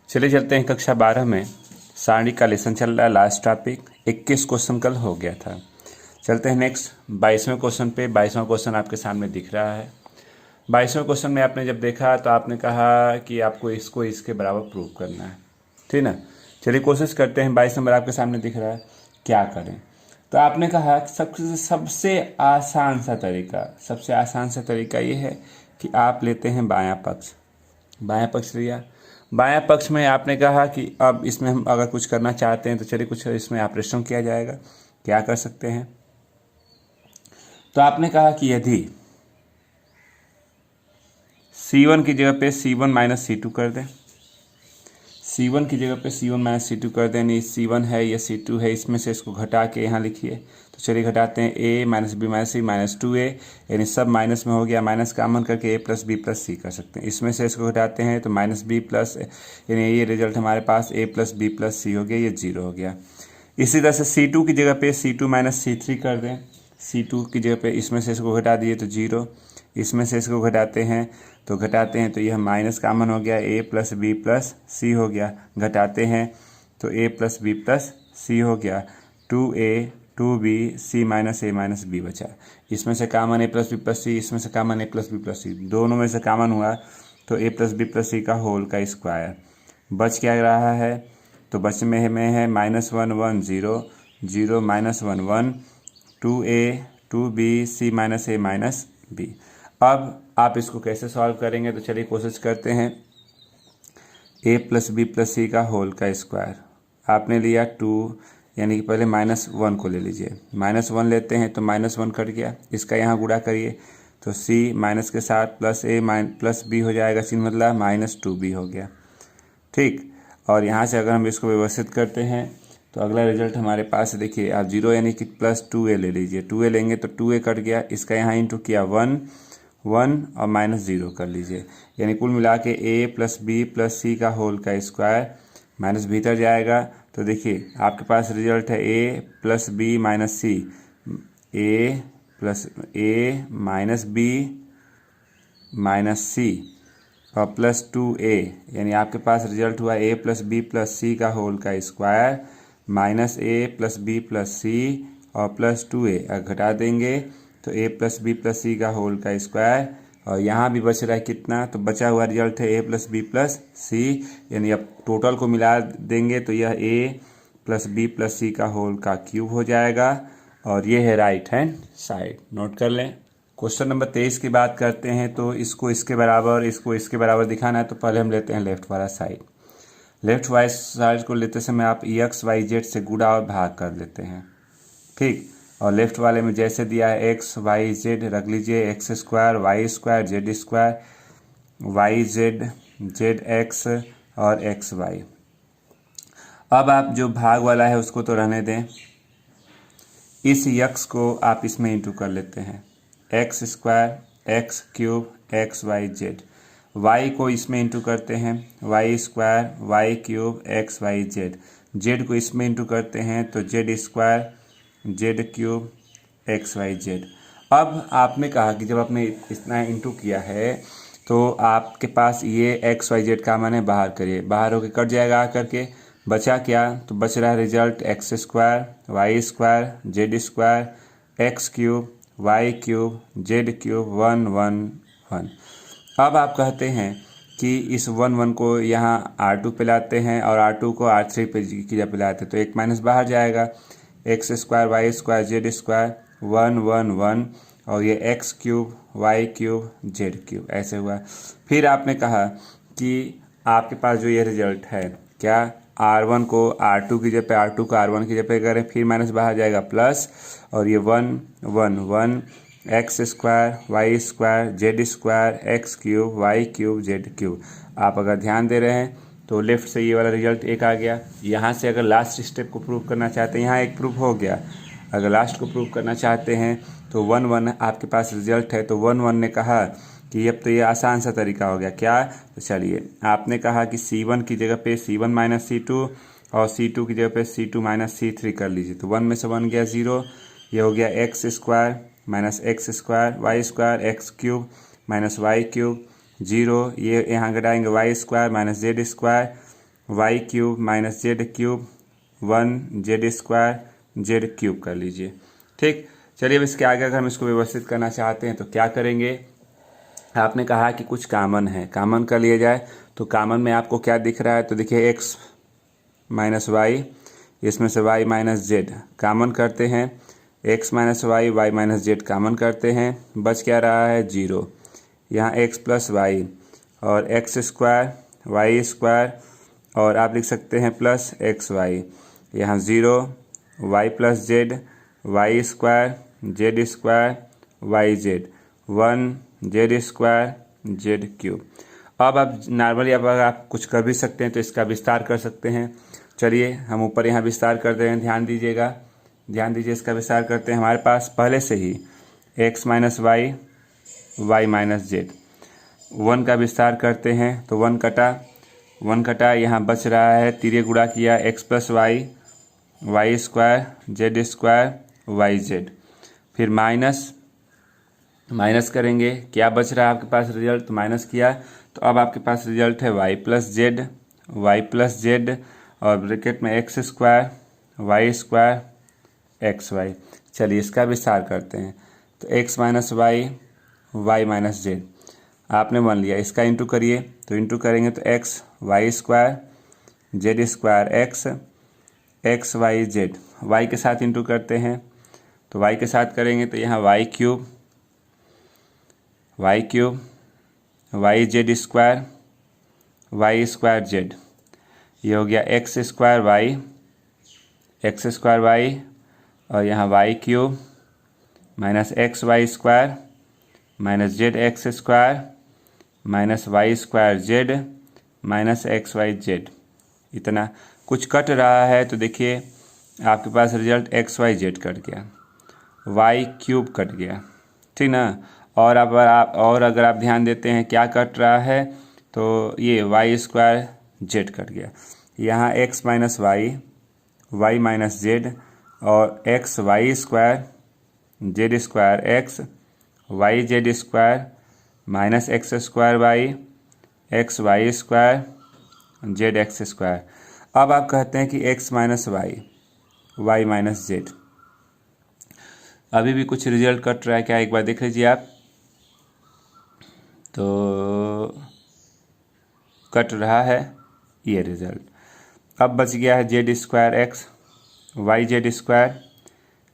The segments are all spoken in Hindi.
चलिए चलते हैं कक्षा 12 में। सारणी का लेसन चल रहा है, लास्ट टॉपिक 21 क्वेश्चन कल हो गया था। चलते हैं नेक्स्ट 22वें क्वेश्चन पे। 22वां क्वेश्चन आपके सामने दिख रहा है। 22वें क्वेश्चन में आपने जब देखा तो आपने कहा कि आपको इसको इसके बराबर प्रूव करना है, ठीक ना। चलिए कोशिश करते हैं। 22 नंबर आपके सामने दिख रहा है, क्या करें। तो आपने कहा कि सबसे आसान सा तरीका ये है कि आप लेते हैं बायां पक्ष। बायां पक्ष लिया। बायां पक्ष में आपने कहा कि अब इसमें हम अगर कुछ करना चाहते हैं तो चलिए कुछ इसमें ऑपरेशन किया जाएगा। क्या कर सकते हैं, तो आपने कहा कि यदि C1 की जगह पे C1 माइनस C2 कर दें, C1 की जगह पे C1 माइनस C2 कर दें, नहीं C1 है या C2 है, इसमें से इसको घटा के यहाँ लिखिए। तो चलिए घटाते हैं A minus B minus C minus 2A, यानी सब माइनस में हो गया। माइनस कॉमन करके A plus B plus C कर सकते हैं। इसमें से इसको घटाते हैं तो माइनस B प्लस, यानी ये रिजल्ट हमारे पास A plus B plus C हो गया, ये 0 हो गया। इसी तरह से C2 की जगह पे C2 माइनस C3 कर दें। C2 की जगह पे इसमें से इसको घटा दिए तो 0, इसमें से इसको घटाते हैं तो यह माइनस कॉमन हो गया, A plus B plus C हो गया। घटाते हैं तो A plus B plus C हो गया। 2A 2B C minus A minus B बचा। इसमें से common A plus B plus C, इसमें से common A plus B plus C, दोनों में से कॉमन हुआ तो A plus B plus C का होल का स्क्वायर। बच क्या रहा है, तो बच में है -1 1 0 0 -1 1 2A 2B C minus A minus B। अब आप इसको कैसे सॉल्व करेंगे, तो चलिए कोशिश करते हैं। A plus B plus C का होल का स्क्वायर आपने लिया 2, यानी कि पहले -1 को ले लीजिए। -1 लेते हैं तो -1 कट गया, इसका यहाँ गुणा करिए तो C माइनस के साथ प्लस A प्लस B हो जाएगा, चिन्ह मतलब -2B हो गया, ठीक। और यहाँ से अगर हम इसको व्यवस्थित करते हैं तो अगला रिजल्ट हमारे पास देखिए, आप 0 यानी कि प्लस 2A ले लीजिए। 2A लेंगे तो 2A कट गया, इसका यहाँ इंटू किया 1 1 और -0 कर लीजिए, यानी कुल मिला के A plus B plus C का होल का स्क्वायर। माइनस भीतर जाएगा तो देखिए आपके पास रिजल्ट है A plus B minus C, A plus A minus B minus C और प्लस 2A, यानी आपके पास रिजल्ट हुआ A plus B plus C का होल का square minus A plus B plus C और प्लस 2A। अगर घटा देंगे तो A plus B plus C का होल का स्क्वायर, और यहाँ भी बच रहा है कितना, तो बचा हुआ रिजल्ट है A plus B plus C, यानी अब टोटल को मिला देंगे तो यह A plus B plus C का होल का क्यूब हो जाएगा, और ये है राइट हैंड साइड। नोट कर लें। क्वेश्चन नंबर 23 की बात करते हैं, तो इसको इसके बराबर, इसको इसके बराबर दिखाना है तो पहले हम लेते हैं लेफ्ट वाला साइड। लेफ्ट वाइज साइड को लेते समय आप एक्स वाई जेड से गुणा और भाग कर लेते हैं, ठीक। और लेफ्ट वाले में जैसे दिया है एक्स वाई जेड रख लीजिए, x square y square z square, y z z x और एक्स वाई। अब आप जो भाग वाला है उसको तो रहने दें, इस यक्स को आप इसमें इंटू कर लेते हैं, x square x cube x y z. Y को इसमें इंटू करते हैं, y square y cube x y z. Z को इसमें इंटू करते हैं तो z square z cube x y z. अब आपने कहा कि जब आपने इतना इंटू किया है तो आपके पास ये एक्स वाई जेड का मान है, बाहर करिए, बाहर होकर कट जाएगा आकर के। बचा क्या, तो बच रहा है result x square y square z square x cube y cube z cube 1 1 1। अब आप कहते हैं कि इस 1 1 को यहाँ R2 पे लाते हैं और R2 को R3 पे की जगह पे लाते हैं, तो एक माइनस बाहर जाएगा, x square y square z square 1 1 1, और ये x cube y cube z cube ऐसे हुआ। फिर आपने कहा कि आपके पास जो ये रिजल्ट है, क्या R1 को R2 की जगह पे, R2 को R1 की जगह पे करें, फिर माइनस बाहर जाएगा प्लस, और ये 1 1 1 x square y square z square x cube y cube z cube. आप अगर ध्यान दे रहे हैं तो लेफ्ट से ये वाला रिजल्ट एक आ गया। यहाँ से अगर लास्ट स्टेप को प्रूव करना चाहते हैं, यहाँ एक प्रूव हो गया, अगर लास्ट को प्रूव करना चाहते हैं तो 1 1 आपके पास रिजल्ट है, तो 1 1 ने कहा कि अब तो ये आसान सा तरीका हो गया। क्या, तो चलिए आपने कहा कि C1 की जगह पे C1 माइनस C2 और C2 की जगह पे C2 माइनस C3 कर लीजिए, तो 1 में से 1 गया 0, ये हो गया x square minus x square y square x cube minus y cube 0, ये यहाँ घटाएंगे y square minus z square y cube minus z cube 1 z square z cube कर लीजिए। ठीक, चलिए अब इसके आगे अगर हम इसको व्यवस्थित करना चाहते हैं तो क्या करेंगे। आपने कहा कि कुछ कॉमन है, कॉमन कर लिया जाए। तो कॉमन में आपको क्या दिख रहा है, तो देखिए एक्स माइनस वाई, इसमें से वाई माइनस जेड कॉमन करते हैं, x minus y y minus z common करते हैं, बच क्या रहा है 0। यहाँ एक्स प्लस वाई और एक्स स्क्वायर वाई स्क्वायर और आप लिख सकते हैं प्लस एक्स वाई, यहाँ 0 y plus z y square z square y z 1 z square z cube. अब आप नॉर्मली अब अगर आप कुछ कर भी सकते हैं तो इसका विस्तार कर सकते हैं। चलिए हम ऊपर यहाँ विस्तार करते हैं, ध्यान दीजिएगा, ध्यान दीजिए, इसका विस्तार करते हैं। हमारे पास पहले से ही x minus y y minus z 1 का विस्तार करते हैं तो 1 कटा, यहाँ बच रहा है तिर्य गुणा किया x plus y y square z square y z, फिर माइनस करेंगे, क्या बच रहा है आपके पास रिजल्ट, तो माइनस किया तो अब आपके पास रिजल्ट है वाई प्लस जेड और ब्रैकेट में x square y square x y. चलिए इसका विस्तार करते हैं तो x minus y y minus z आपने मान लिया, इसका इंटू करिए, तो इंटू करेंगे तो x y square z square x y z, y के साथ इंटू करते हैं तो वाई के साथ करेंगे तो यहाँ y cube y z square z, ये हो गया एक्स स्क्वायर वाई और यहाँ y cube minus x y square minus z x square minus y square z minus x y z. इतना कुछ कट रहा है तो देखिए आपके पास result x y z cut गया, वाई क्यूब कट गया, ठीक ना। और अब अगर आप ध्यान देते हैं क्या कट रहा है, तो ये वाई स्क्वायर जेड कट गया, यहाँ x minus y y minus z और x y square z square x y z square minus x square y x y square z x square. अब आप कहते हैं कि x minus y y minus z, अभी भी कुछ रिजल्ट कट रहा है क्या, एक बार देख लीजिए आप, तो कट रहा है ये रिजल्ट। अब बच गया है z square x y z square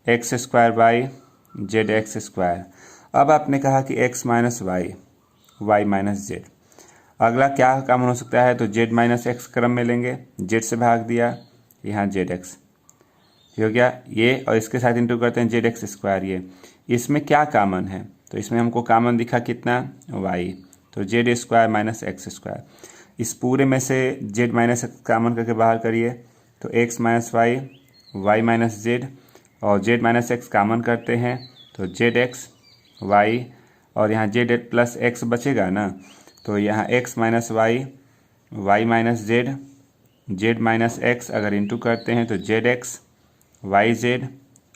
x square y z x square. अब आपने कहा कि x minus y y minus z, अगला क्या काम हो सकता है, तो जेड माइनस एक्स क्रम में लेंगे, जेड से भाग दिया, यहाँ जेड एक्स हो गया ये, और इसके साथ इंटू करते हैं जेड एक्स स्क्वायर। ये इसमें क्या कॉमन है, तो इसमें हमको कॉमन दिखा कितना वाई, तो z square minus x square. इस पूरे में से जेड माइनस एक्स कॉमन करके बाहर करिए तो x minus y y minus z और जेड माइनस एक्स कॉमन करते हैं तो जेड एक्स वाई और यहाँ जेड प्लस एक्स बचेगा ना, तो यहाँ x minus y y minus z z minus x अगर इंटू करते हैं तो जेड एक्स वाई जेड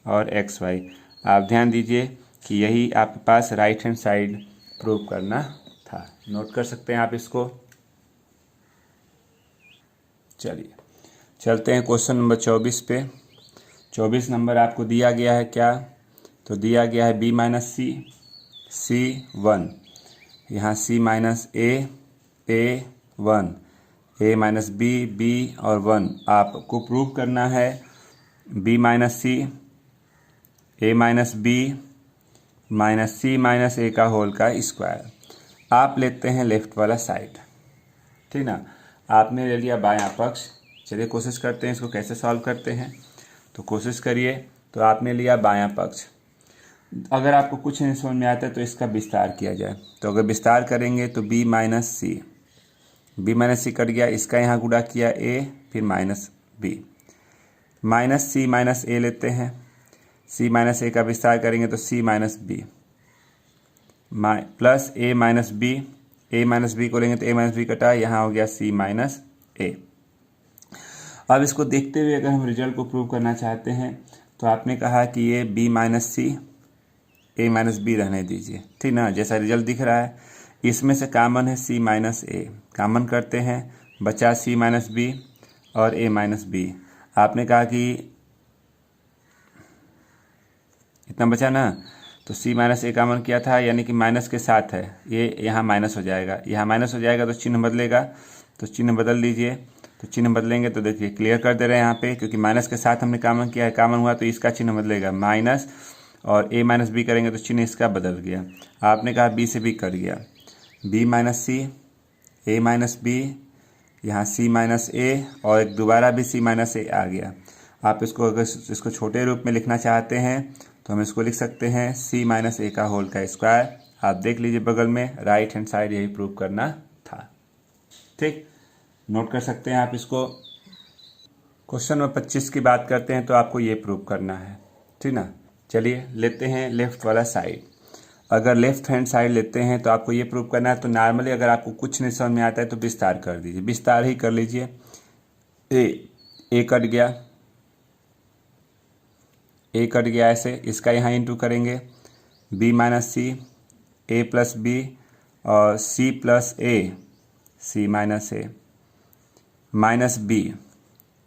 और एक्स वाई। आप ध्यान दीजिए कि यही आपके पास राइट हैंड साइड प्रूव करना था, नोट कर सकते हैं आप इसको। चलिए चलते हैं क्वेश्चन नंबर 24 पे। 24 नंबर आपको दिया गया है क्या, तो दिया गया है बी माइनस सी 1, यहाँ सी माइनस ए 1 ए माइनस बी और 1। आपको प्रूव करना है B minus c a minus B minus C minus ए का होल का स्क्वायर। आप लेते हैं लेफ्ट वाला साइड, ठीक ना, आपने ले लिया बायां पक्ष। चलिए कोशिश करते हैं इसको कैसे सॉल्व करते हैं, तो कोशिश करिए। तो आपने लिया बायां पक्ष, अगर आपको कुछ नहीं समझ में आता है तो इसका विस्तार किया जाए, तो अगर विस्तार करेंगे तो बी माइनस सी कट गया, इसका यहाँ गुणा किया ए फिर माइनस बी माइनस सी माइनस ए लेते हैं, सी माइनस ए का विस्तार करेंगे तो सी माइनस बी प्लस ए माइनस बी को लेंगे तो ए माइनस बी कटा, यहाँ हो गया सी माइनस ए। अब इसको देखते हुए अगर हम रिजल्ट को प्रूव करना चाहते हैं तो आपने कहा कि ये B minus c a minus B रहने दीजिए, ठीक ना, जैसा रिजल्ट दिख रहा है। इसमें से कॉमन है सी माइनस ए, कॉमन करते हैं बचा सी माइनस बी और ए माइनस बी। आपने कहा कि इतना बचा ना, तो सी माइनस ए कॉमन किया था, यानी कि माइनस के साथ है, ये यहाँ माइनस हो जाएगा, यहाँ माइनस हो जाएगा तो चिन्ह बदलेगा, तो चिन्ह बदल दीजिए। तो चिन्ह बदलेंगे तो देखिए क्लियर कर दे रहे हैं यहाँ पे, क्योंकि माइनस के साथ हमने कॉमन किया है, कॉमन हुआ तो इसका चिन्ह बदलेगा, माइनस और ए माइनस बी करेंगे तो चिन्ह इसका बदल गया। आपने कहा बी से बी कट गया, B minus c, a minus B, यहाँ सी माइनस ए और एक दोबारा भी सी माइनस ए आ गया। आप इसको अगर इसको छोटे रूप में लिखना चाहते हैं तो हम इसको लिख सकते हैं सी माइनस ए का होल का स्क्वायर। आप देख लीजिए बगल में, राइट हैंड साइड यही प्रूव करना था। ठीक, नोट कर सकते हैं आप इसको। क्वेश्चन नंबर 25 की बात करते हैं तो आपको ये प्रूव करना है, ठीक ना। चलिए लेते हैं लेफ्ट वाला साइड। अगर लेफ्ट हैंड साइड लेते हैं तो आपको ये प्रूव करना है। तो नॉर्मली अगर आपको कुछ नहीं समझ में आता है तो विस्तार कर दीजिए, विस्तार ही कर लीजिए। ए कट गया, ए कट गया ऐसे, इसका यहाँ इंटू करेंगे, B minus c, a plus B और सी प्लस ए, सी माइनस ए, माइनस बी,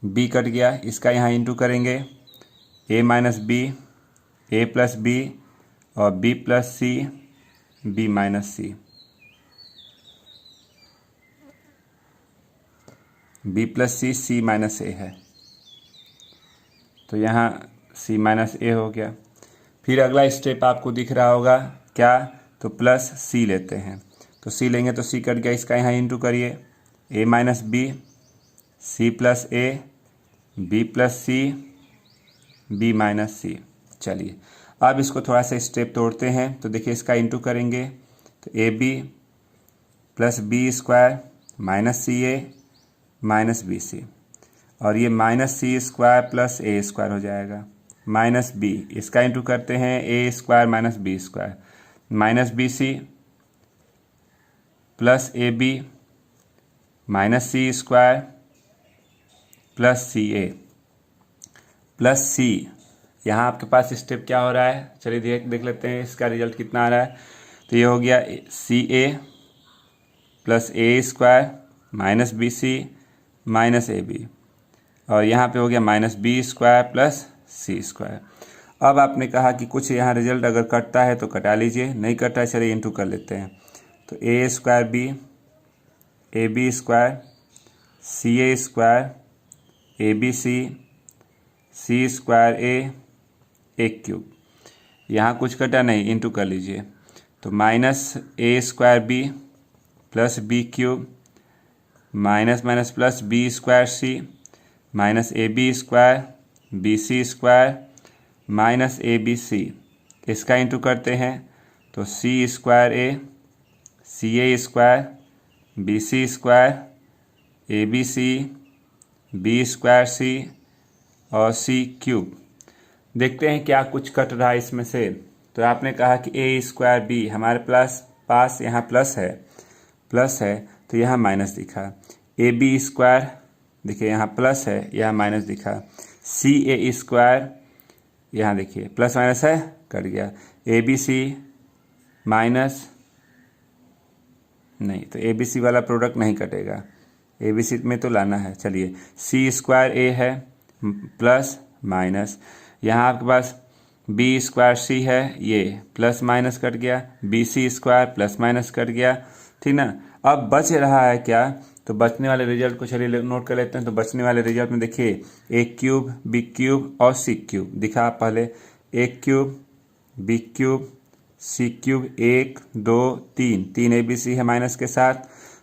बी कट गया, इसका यहाँ इंटू करेंगे, ए माइनस बी, ए प्लस बी और बी प्लस सी, बी माइनस सी, बी प्लस सी, सी माइनस ए है, तो यहाँ सी माइनस ए हो गया। फिर अगला स्टेप आपको दिख रहा होगा क्या, तो प्लस सी लेते हैं, तो सी लेंगे तो सी कट गया, इसका यहाँ इंटू करिए, ए minus b, c plus a, b plus C, B minus सी। चलिए अब इसको थोड़ा सा स्टेप तोड़ते हैं, तो देखिए इसका इंटू करेंगे तो a b plus b square minus c a minus b c, और ये minus c square plus a square हो जाएगा, माइनस बी, इसका इंटू करते हैं a square minus b square, minus b c plus a b minus c square plus c a plus c. यहाँ आपके पास स्टेप क्या हो रहा है, चलिए देख लेते हैं इसका रिजल्ट कितना आ रहा है। तो ये हो गया c a plus a square minus b c minus a b, और यहाँ पे हो गया minus b square plus c square. अब आपने कहा कि कुछ यहाँ रिजल्ट अगर कटता है तो कटा लीजिए, नहीं कटता है चलिए इंटू कर लेते हैं। तो a square b, a b square, c a square, a b c, c square a, एक क्यूब, यहाँ कुछ कटा नहीं, इंटू कर लीजिए। तो minus a square b plus b cube minus minus plus b square c minus a b square b c square minus a b c, इसका इंटू करते हैं तो c square a square b c square a b c b square c और सी क्यूब। देखते हैं क्या कुछ कट रहा है इसमें से। तो आपने कहा कि ए स्क्वायर बी, हमारे पास यहाँ प्लस है तो यहाँ माइनस दिखा, ए बी स्क्वायर देखिए यहाँ प्लस है, यहाँ माइनस दिखा, सी ए स्क्वायर यहाँ देखिए प्लस माइनस है, कट गया, ए बी सी माइनस नहीं, तो ए बी सी वाला प्रोडक्ट नहीं कटेगा, ए बी सी में तो लाना है। चलिए सी स्क्वायर ए है प्लस माइनस, यहाँ आपके पास बी स्क्वायर सी है, ये प्लस माइनस कट गया, b c square plus minus cut गया, ठीक ना। अब बच रहा है क्या, तो बचने वाले रिजल्ट को चलिए नोट कर लेते हैं। तो बचने वाले रिजल्ट में देखिए ए क्यूब बी क्यूब और सी क्यूब दिखा पहले, a cube b cube c cube, 1 2 3 a b c है माइनस के साथ,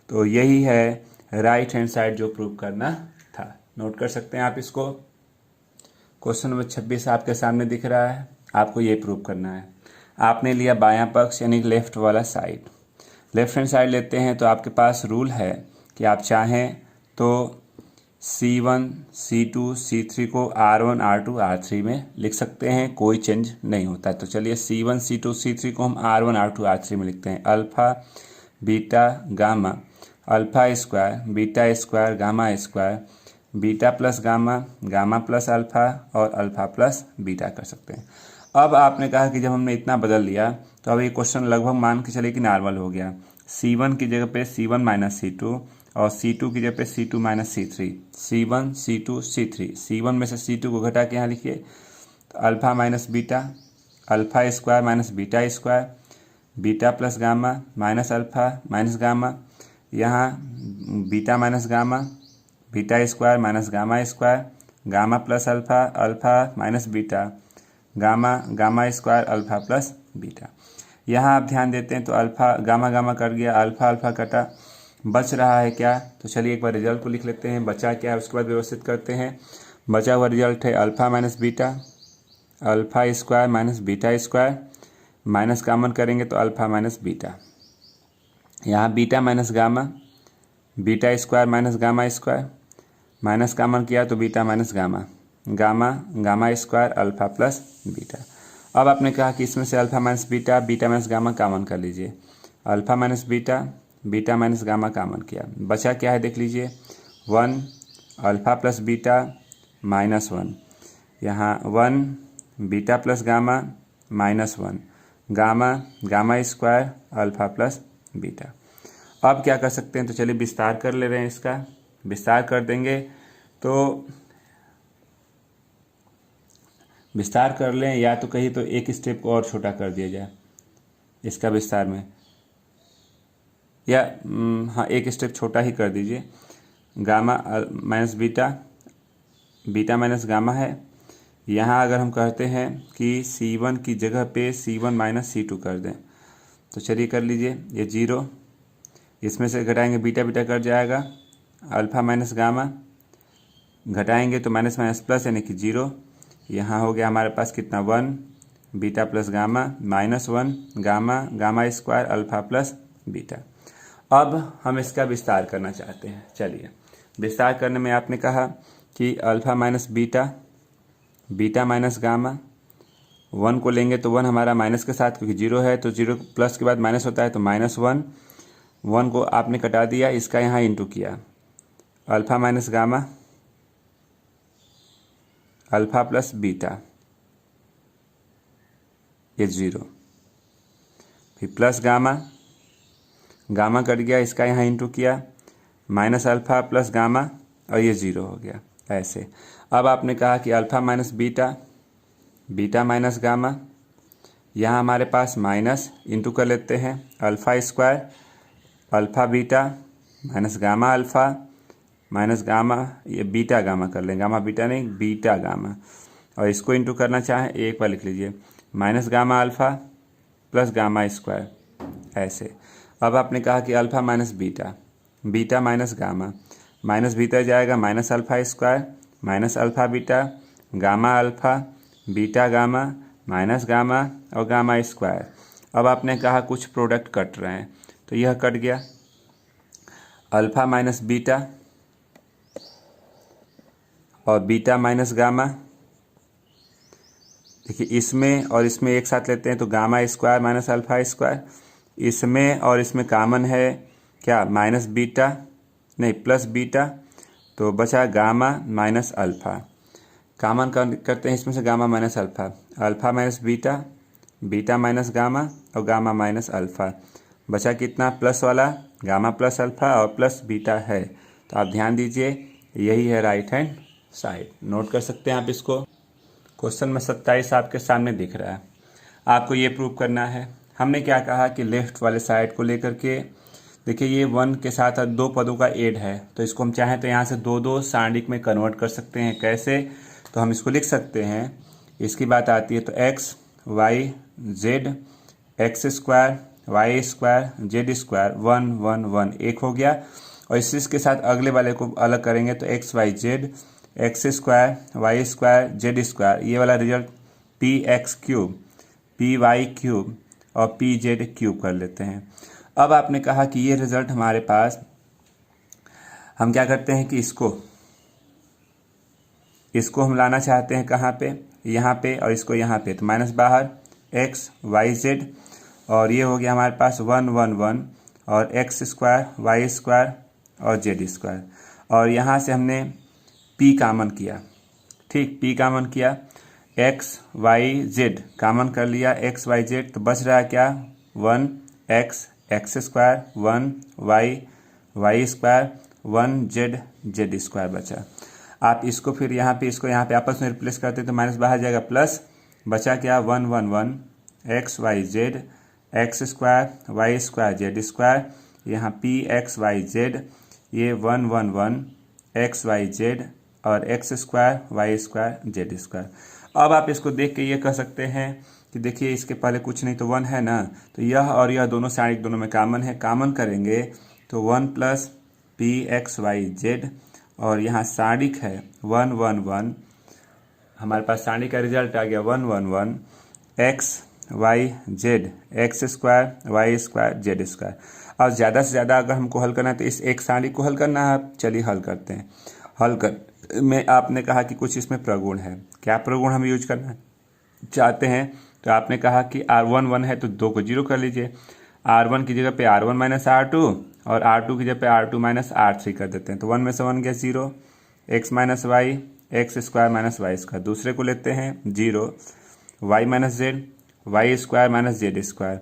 तो यही है राइट हैंड साइड जो प्रूव करना था। नोट कर सकते हैं आप इसको। क्वेश्चन नंबर 26 आपके सामने दिख रहा है, आपको ये प्रूव करना है। आपने लिया बायां पक्ष यानी लेफ्ट वाला साइड, लेफ्ट हैंड साइड लेते हैं तो आपके पास रूल है कि आप चाहें तो C1 C2 C3 को R1 R2 R3 में लिख सकते हैं, कोई चेंज नहीं होता है। तो चलिए C1 C2 C3 को हम R1 R2 R3 में लिखते हैं। Alpha beta gamma, alpha square beta square gamma square, beta plus gamma, gamma plus alpha और अल्फ़ा प्लस बीटा कर सकते हैं। अब आपने कहा कि जब हमने इतना बदल लिया तो अब ये क्वेश्चन लगभग मान के चलिए कि नॉर्मल हो गया। C1 की जगह पे C1 माइनस C2 और C2 की जगह पे C2 minus C3, C1 C2 C3, C1 में से C2 को घटा के यहाँ लिखिए तो alpha minus beta, alpha square minus beta square, beta plus gamma minus alpha minus gamma, यहाँ beta minus gamma, beta square minus gamma square, gamma plus alpha, alpha minus beta, gamma gamma square alpha plus beta. यहाँ आप ध्यान देते हैं तो अल्फ़ा गामा गामा कट गया, अल्फ़ा अल्फ़ा कटा, बच रहा है क्या? तो चलिए एक बार रिजल्ट को लिख लेते हैं, बचा क्या है उसके बाद व्यवस्थित करते हैं। बचा हुआ रिजल्ट है alpha minus beta, alpha square minus beta square, minus common करेंगे तो अल्फ़ा माइनस बीटा, यहाँ beta minus gamma, beta square minus gamma square, minus common किया तो beta minus gamma, gamma gamma square alpha plus beta. अब आपने कहा कि इसमें से alpha minus beta, beta minus gamma common कर लीजिए, alpha minus beta, beta minus gamma common किया, बचा क्या है देख लीजिए 1 अल्फ़ा प्लस बीटा माइनस 1, यहाँ 1 beta plus gamma minus 1, gamma gamma square alpha plus beta. अब क्या कर सकते हैं, तो चलिए विस्तार कर ले रहे हैं, इसका विस्तार कर देंगे तो विस्तार कर लें या तो कहीं तो एक स्टेप को और छोटा कर दिया जाए इसका विस्तार में, या हाँ एक स्टेप छोटा ही कर दीजिए। Gamma minus beta, beta minus gamma है, यहाँ अगर हम कहते हैं कि C1 की जगह पे C1 माइनस C2 कर दें तो चलिए कर लीजिए, ये 0, इसमें से घटाएंगे बीटा बीटा कट जाएगा, अल्फ़ा माइनस गामा घटाएंगे तो माइनस माइनस प्लस यानी कि 0, यहाँ हो गया हमारे पास कितना 1 beta plus gamma minus 1 gamma gamma square alpha plus beta. अब हम इसका विस्तार करना चाहते हैं, चलिए विस्तार करने में आपने कहा कि alpha minus beta, beta minus gamma, 1 को लेंगे तो 1 हमारा माइनस के साथ क्योंकि 0 है तो 0 प्लस के बाद माइनस होता है तो माइनस 1, 1 को आपने कटा दिया, इसका यहाँ इंटू किया, alpha minus gamma alpha plus beta, ये 0, फिर प्लस गामा, गामा कट गया, इसका यहाँ इंटू किया, माइनस अल्फ़ा प्लस गामा और ये 0 हो गया ऐसे। अब आपने कहा कि alpha minus beta, beta minus gamma, यहाँ हमारे पास माइनस इंटू कर लेते हैं, alpha square alpha beta minus gamma alpha minus gamma, ये बीटा गामा कर लें, गामा बीटा नहीं बीटा गामा, और इसको इंटू करना चाहें एक बार लिख लीजिए, minus gamma alpha plus gamma square ऐसे। अब आपने कहा कि alpha minus beta, beta minus gamma, minus भीतर जाएगा minus alpha square minus alpha beta, gamma alpha beta gamma minus gamma और गामा स्क्वायर। अब आपने कहा कुछ प्रोडक्ट कट रहे हैं तो यह कट गया, अल्फ़ा माइनस बीटा और बीटा माइनस गामा, देखिए इसमें और इसमें एक साथ लेते हैं तो gamma square minus alpha square, इसमें और इसमें कॉमन है क्या माइनस बीटा नहीं प्लस बीटा, तो बचा गामा माइनस अल्फ़ा, कॉमन करते हैं इसमें से gamma minus alpha, alpha minus beta, beta minus gamma और गामा माइनस अल्फ़ा, बचा कितना प्लस वाला गामा प्लस अल्फ़ा और प्लस बीटा है। तो आप ध्यान दीजिए यही है राइट हैंड साइड, नोट कर सकते हैं आप इसको। क्वेश्चन में 27 आपके सामने दिख रहा है, आपको ये प्रूव करना है। हमने क्या कहा कि लेफ्ट वाले साइड को लेकर के देखिए ये 1 के साथ 2 पदों का एड है तो इसको हम चाहें तो यहाँ से 2 सारणिक में कन्वर्ट कर सकते हैं। कैसे? तो हम इसको लिख सकते हैं, इसकी बात आती है तो x y z, x square y square z square 1 1 1 एक हो गया, और इसके साथ अगले वाले को अलग करेंगे तो x y z, x square y square z square, ये वाला result p x cube p y cube और पी जेड क्यूब कर लेते हैं। अब आपने कहा कि ये रिजल्ट हमारे पास, हम क्या करते हैं कि इसको हम लाना चाहते हैं कहाँ पे, यहाँ पे, और इसको यहाँ पे, तो माइनस बाहर एक्स वाई जेड, और ये हो गया हमारे पास 1 1 1 और एक्स स्क्वायर वाई स्क्वायर और जेड स्क्वायर, और यहाँ से हमने p कॉमन किया, ठीक p कॉमन किया, एक्स वाई जेड कॉमन कर लिया, एक्स वाई जेड, तो बच रहा है क्या 1 x x square 1 y y square 1 z z square बचा। आप इसको फिर यहाँ पे इसको यहाँ पे आपस में रिप्लेस करते हैं तो माइनस बाहर जाएगा, प्लस बचा क्या 1 1 1 x y z x square y square z square, यहाँ पी एक्स वाई जेड ये 1 1 1 एक्स वाई जेड और x square y square z square. अब आप इसको देख के ये कह सकते हैं कि देखिए इसके पहले कुछ नहीं तो 1 है ना, तो यह और यह दोनों साइड दोनों में कॉमन है, कॉमन करेंगे तो 1 plus p x y z और यहाँ साडिक है 1 1 1, हमारे पास साडिक का रिजल्ट आ गया 1 1 1 x y z x square y square z square. और ज़्यादा से ज़्यादा अगर हमको हल करना है तो इस एक साडिक को हल करना है। चलिए हल करते हैं। हल कर में आपने कहा कि कुछ इसमें प्रगुण है, क्या प्रगुण हम यूज करना चाहते हैं, तो आपने कहा कि R1 1 है तो 2 को 0 कर लीजिए, R1 की जगह पे R1 माइनस R2 और R2 की जगह पे R2 माइनस R3 कर देते हैं, तो 1 में से 1 गया 0, x minus y x square minus y square, दूसरे को लेते हैं 0 y minus z y square minus z square,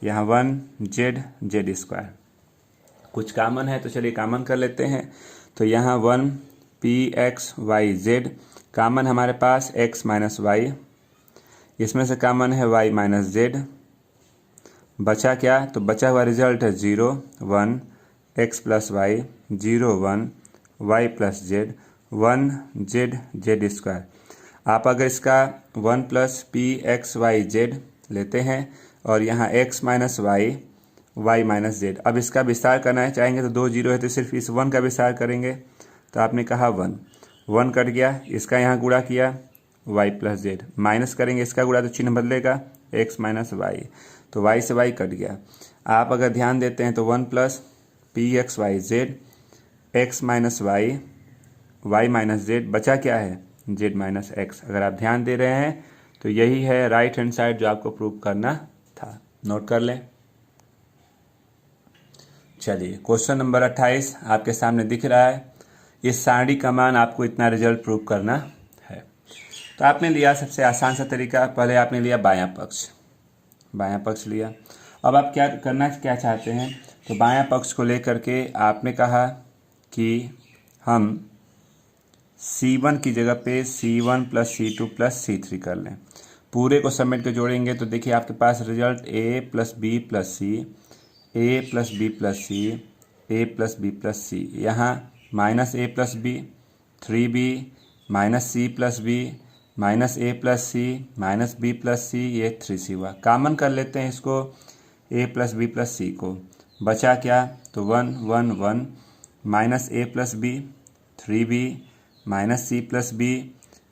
यहाँ 1 जेड जेड स्क्वायर। कुछ कॉमन है तो चलिए कॉमन कर लेते हैं, तो यहाँ 1 p x y z common हमारे पास एक्स माइनस वाई, इसमें से कॉमन है y माइनस जेड, बचा क्या, तो बचा हुआ रिजल्ट है 0 1 x plus y 0 1 y plus z 1 z z square. आप अगर इसका 1 plus p x y z लेते हैं और यहाँ x minus y y minus z, अब इसका विस्तार करना चाहेंगे तो 2 0 है तो सिर्फ इस 1 का विस्तार करेंगे, तो आपने कहा 1 1 कट गया, इसका यहाँ गुणा किया y प्लस जेड, माइनस करेंगे इसका गुणा तो चिन्ह बदलेगा x माइनस वाई, तो y से y कट गया। आप अगर ध्यान देते हैं तो 1 plus p x y z x minus y y minus z, बचा क्या है z माइनस एक्स। अगर आप ध्यान दे रहे हैं तो यही है राइट हैंड साइड जो आपको प्रूव करना था, नोट कर लें। चलिए क्वेश्चन नंबर 28 आपके सामने दिख रहा है, इस सारणी का मान आपको इतना रिजल्ट प्रूव करना है। तो आपने लिया सबसे आसान सा तरीका, पहले आपने लिया बायां पक्ष लिया। अब आप क्या चाहते हैं, तो बायां पक्ष को लेकर के आपने कहा कि हम C1 की जगह पे C1 plus C2 plus C3 कर लें, पूरे को समेट के जोड़ेंगे तो देखिए आपके पास result A plus b plus c a plus b plus c a plus b plus c, यहाँ minus a plus b 3b minus c plus b minus a plus c minus b plus c, ये 3c हुआ। कॉमन कर लेते हैं इसको a plus b plus c को, बचा क्या, तो 1 1 1 minus a plus b 3b minus c plus b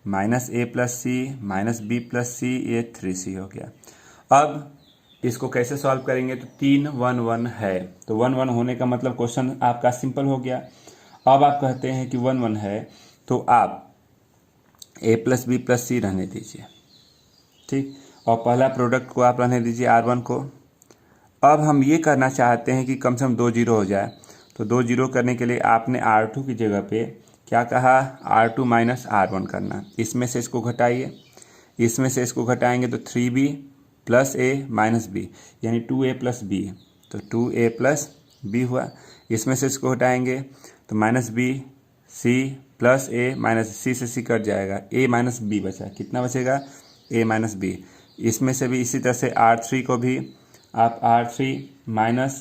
minus a plus c minus b plus c, ये 3c हो गया। अब इसको कैसे सॉल्व करेंगे, तो 3 1 1 है, तो 1 1 होने का मतलब क्वेश्चन आपका सिंपल हो गया। अब आप कहते हैं कि 1 1 है तो आप a प्लस बी प्लस सी रहने दीजिए, ठीक, और पहला प्रोडक्ट को आप रहने दीजिए R1 को। अब हम ये करना चाहते हैं कि कम से कम 2 0 हो जाए, तो 2 0 करने के लिए आपने R2 की जगह पे क्या कहा, R2 माइनस R1 करना, इसमें से इसको घटाइए, इसमें से इसको घटाएंगे तो 3b प्लस ए माइनस बी यानी 2a प्लस बी, तो 2a प्लस बी हुआ, इसमें से इसको हटाएंगे तो माइनस बी सी प्लस ए माइनस सी से सी कट जाएगा, a माइनस बी बचा, कितना बचेगा a माइनस बी। इसमें से भी इसी तरह से R3 को भी आप R3 माइनस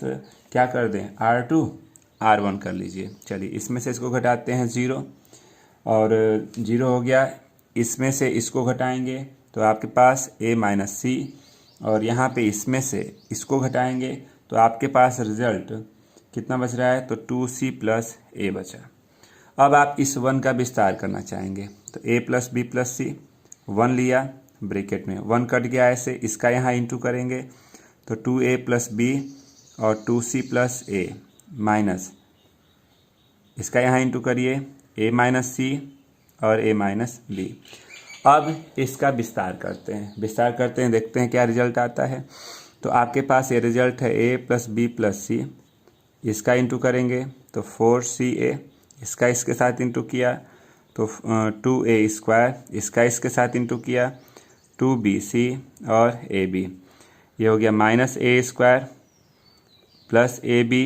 क्या कर दें R2 R1 कर लीजिए। चलिए इसमें से इसको घटाते हैं 0 और 0 हो गया, इसमें से इसको घटाएंगे तो आपके पास a माइनस सी और यहाँ पे इसमें से इसको घटाएंगे तो आपके पास रिजल्ट कितना बच रहा है, तो 2c प्लस ए बचा। अब आप इस 1 का विस्तार करना चाहेंगे तो a प्लस बी प्लस सी 1 लिया, ब्रैकेट में 1 कट गया ऐसे, इसका यहाँ इंटू करेंगे तो 2a प्लस बी और 2c प्लस ए माइनस इसका यहाँ इंटू करिए a माइनस सी और a माइनस बी। अब इसका विस्तार करते हैं, देखते हैं क्या रिजल्ट आता है। तो आपके पास ये रिजल्ट है a प्लस बी प्लस सी, इसका इंटू करेंगे तो 4ca, इसका इसके साथ इंटू किया तो 2a स्क्वायर, इसका इसके साथ इंटू किया 2bc और ab, ये हो गया minus a square plus a b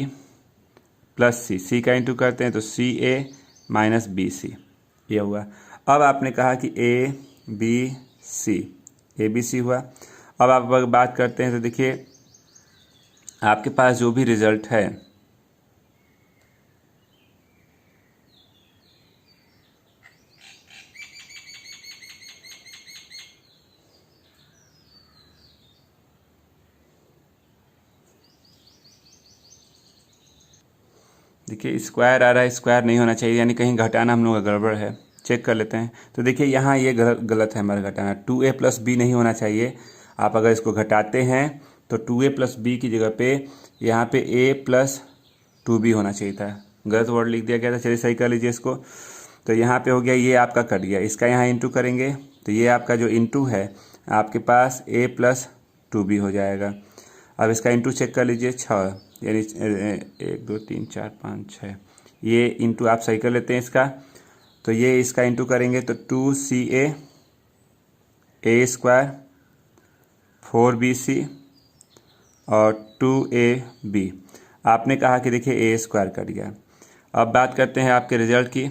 plus सी, सी का इंटू करते हैं तो सी ए माइनस बी सी, ये हुआ। अब आपने कहा कि ए बी सी हुआ। अब आप अगर बात करते हैं तो देखिए आपके पास जो भी रिजल्ट है देखिए स्क्वायर आ रहा है, स्क्वायर नहीं होना चाहिए, यानी कहीं घटाना हम लोग का गड़बड़ है। चेक कर लेते हैं तो देखिए यहाँ ये गलत है हमारा घटाना, 2a प्लस बी नहीं होना चाहिए। आप अगर इसको घटाते हैं तो 2a प्लस बी की जगह पे यहाँ पे a प्लस 2b होना चाहिए था, गलत वर्ड लिख दिया गया था। चलिए सही कर लीजिए इसको। तो यहाँ पे हो गया, ये आपका कट गया, इसका यहाँ इंटू करेंगे तो ये आपका जो इंटू है आपके पास a प्लस 2b हो जाएगा। अब इसका इंटू चेक कर लीजिए, 6 यानी 1 2 3 4 5 6, ये इंटू आप सही कर लेते हैं इसका। तो ये इसका इंटू करेंगे तो 2ca a स्क्वायर 4bc और 2ab। आपने कहा कि देखिए a स्क्वायर कट गया। अब बात करते हैं आपके रिजल्ट की।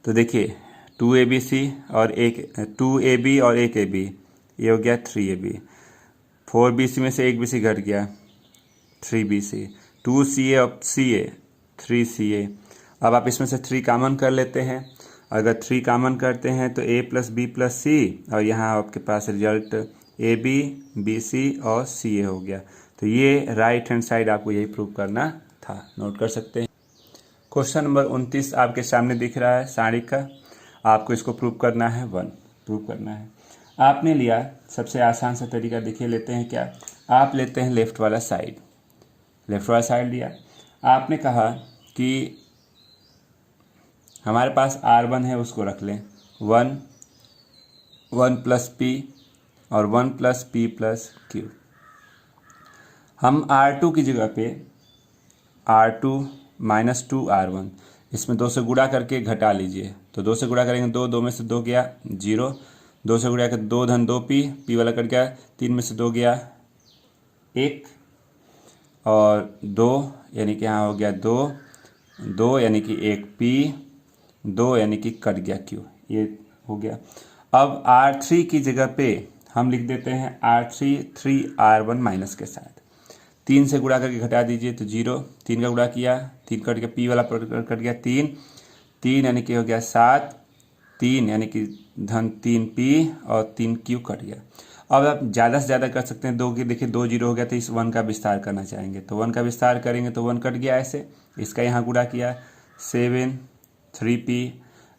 तो देखिए 2abc और 2ab और 1ab, ये हो गया 3ab। 4bc में से 1bc घट गया, 3bc। 2ca और ca 3ca। अब आप इसमें से 3 कॉमन कर लेते हैं। अगर 3 कॉमन करते हैं तो a plus b plus c, और यहाँ आपके पास result a b b c और सी ए हो गया। तो ये राइट हैंड साइड आपको यही प्रूव करना था, नोट कर सकते हैं। क्वेश्चन नंबर 29 आपके सामने दिख रहा है सारिक का। आपको इसको प्रूव करना है, 1 प्रूव करना है। आपने लिया सबसे आसान सा तरीका, देखिए लेते हैं क्या, आप लेते हैं लेफ्ट वाला साइड। लेफ्ट वाला साइड लिया, आपने कहा कि हमारे पास R1 है, उसको रख लें 1 प्लस पी और 1 प्लस पी प्लस क्यू। हम R2 की जगह पे R2 माइनस 2R1, इसमें 2 से गुणा करके घटा लीजिए। तो 2 से गुणा करेंगे 2, 2 में से 2 गया 0, 2 से गुणा कर 2 धन 2 पी वाला कट गया, 3 में से 2 गया 1 और 2 यानी कि यहाँ हो गया 2 यानी कि 1 पी, 2 यानी कि कट गया क्यू, ये हो गया। अब R3 की जगह पे हम लिख देते हैं R3 3R1 माइनस के साथ। 3 से गुणा करके घटा दीजिए तो 0, 3 का गुणा किया 3 कट गया, पी वाला कट गया 3 यानी कि हो गया 7, 3 यानी कि धन 3 पी और 3 क्यू कट गया। अब आप ज़्यादा से ज़्यादा कर सकते हैं, 2 की देखिए 2 0 हो गया, तो इस 1 का विस्तार करना चाहेंगे तो 1 का विस्तार करेंगे तो 1 कट गया ऐसे। इसका यहाँ गुणा किया 7 3p,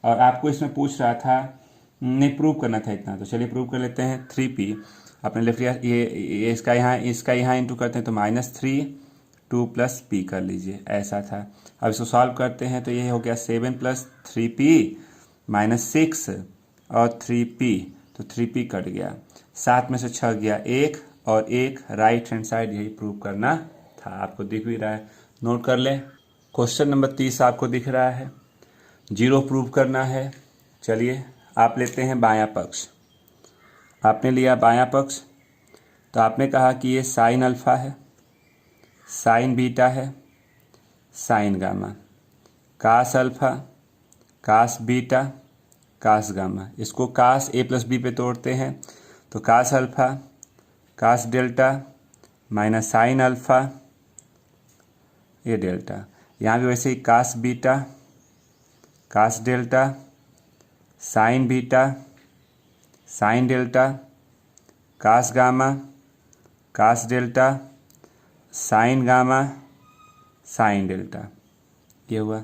और आपको इसमें पूछ रहा था नहीं प्रूव करना था इतना, तो चलिए प्रूव कर लेते हैं। 3p अपने लेफ्ट, ये इसका यहाँ इंटू करते हैं तो -3 2 प्लस पी कर लीजिए, ऐसा था। अब इसको सॉल्व करते हैं तो ये हो गया 7 प्लस 3p माइनस 6 और 3p, तो 3p कट गया, 7 में से 6 गया 1 और 1, राइट हैंड साइड यही प्रूव करना था। आपको दिख भी रहा है, नोट कर लें। क्वेश्चन नंबर 30 आपको दिख रहा है, 0 प्रूव करना है। चलिए आप लेते हैं बायां पक्ष। आपने लिया बायां पक्ष, तो आपने कहा कि ये साइन अल्फा है, साइन बीटा है, sine gamma, cos alpha, cos beta, cos gamma. इसको कास ए प्लस बी पे तोड़ते हैं तो cos alpha cos delta minus sine alpha, ये डेल्टा। यहाँ भी वैसे ही cos beta cos delta sine beta sine delta cos gamma cos delta sine gamma sine delta, ये हुआ।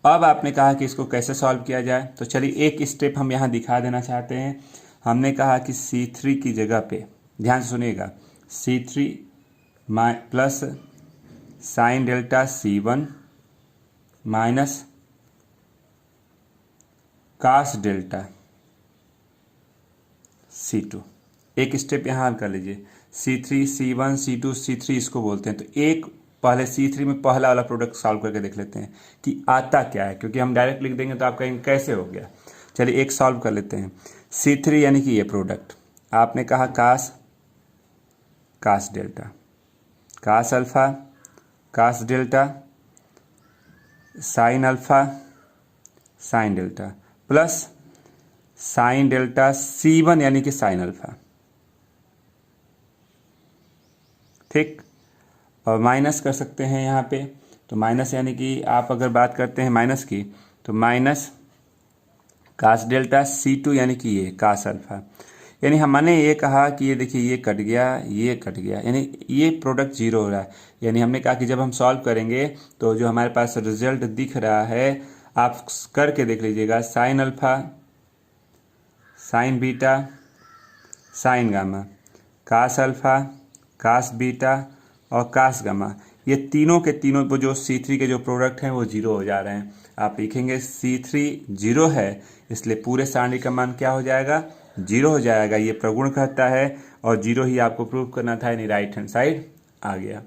अब आपने कहा कि इसको कैसे सॉल्व किया जाए, तो चलिए एक स्टेप हम यहाँ दिखा देना चाहते हैं। हमने कहा कि C3 की जगह पे, ध्यान से सुनिएगा, C3 plus sine delta C1 minus cos delta C2। एक स्टेप यहाँ हल कर लीजिए, C3 C1 C2 C3 इसको बोलते हैं। तो एक पहले C3 में पहला वाला प्रोडक्ट सॉल्व करके देख लेते हैं कि आता क्या है, क्योंकि हम डायरेक्ट लिख देंगे तो आप कहेंगे कैसे हो गया। चलिए एक सॉल्व कर लेते हैं। C3 यानी कि ये प्रोडक्ट, आपने कहा cos cos delta cos alpha, cos delta, sine alpha, sine delta plus sine delta C1 यानी कि साइन अल्फ़ा। ठीक, और माइनस कर सकते हैं यहाँ पे, तो माइनस यानी कि आप अगर बात करते हैं माइनस की, तो माइनस कास डेल्टा C2 यानी कि ये कास अल्फ़ा। यानी हमने ये कहा कि ये देखिए ये कट गया, ये कट गया, यानी ये प्रोडक्ट जीरो हो रहा है। यानी हमने कहा कि जब हम सॉल्व करेंगे तो जो हमारे पास रिजल्ट दिख रहा है आप करके देख लीजिएगा, sine alpha, sine beta, sine gamma, cos alpha, cos beta और कास गामा, ये तीनों के तीनों वो जो C3 के जो प्रोडक्ट हैं वो जीरो हो जा रहे हैं। आप लिखेंगे C3 जीरो है, इसलिए पूरे सारणी का मान क्या हो जाएगा, जीरो हो जाएगा। ये प्रगुण कहता है और जीरो ही आपको प्रूव करना था, यानी राइट हैंड साइड आ गया।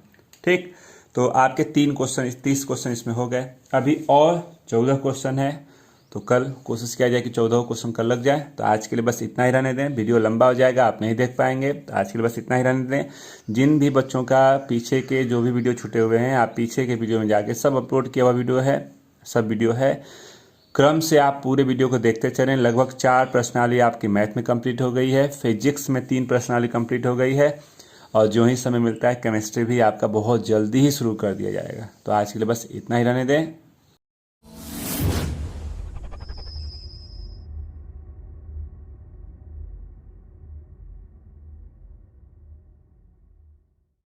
ठीक, तो आपके 30 क्वेश्चन इसमें हो गए। अभी और 14 क्वेश्चन है, तो कल कोशिश किया जाए कि 14 क्वेश्चन कल लग जाए। तो आज के लिए बस इतना ही रहने दें, वीडियो लंबा हो जाएगा, आप नहीं देख पाएंगे, तो आज के लिए बस इतना ही रहने दें। जिन भी बच्चों का पीछे के जो भी वीडियो छूटे हुए हैं, आप पीछे के वीडियो में जाके सब अपलोड किया हुआ वीडियो है, सब वीडियो है, क्रम से आप पूरे वीडियो को देखते चलें। लगभग 4 प्रश्नावली आपकी मैथ में कंप्लीट हो गई है, फिजिक्स में 3 प्रश्नावली कंप्लीट हो गई है, और जो ही समय मिलता है केमिस्ट्री भी आपका बहुत जल्दी ही शुरू कर दिया जाएगा। तो आज के लिए बस इतना ही रहने दें।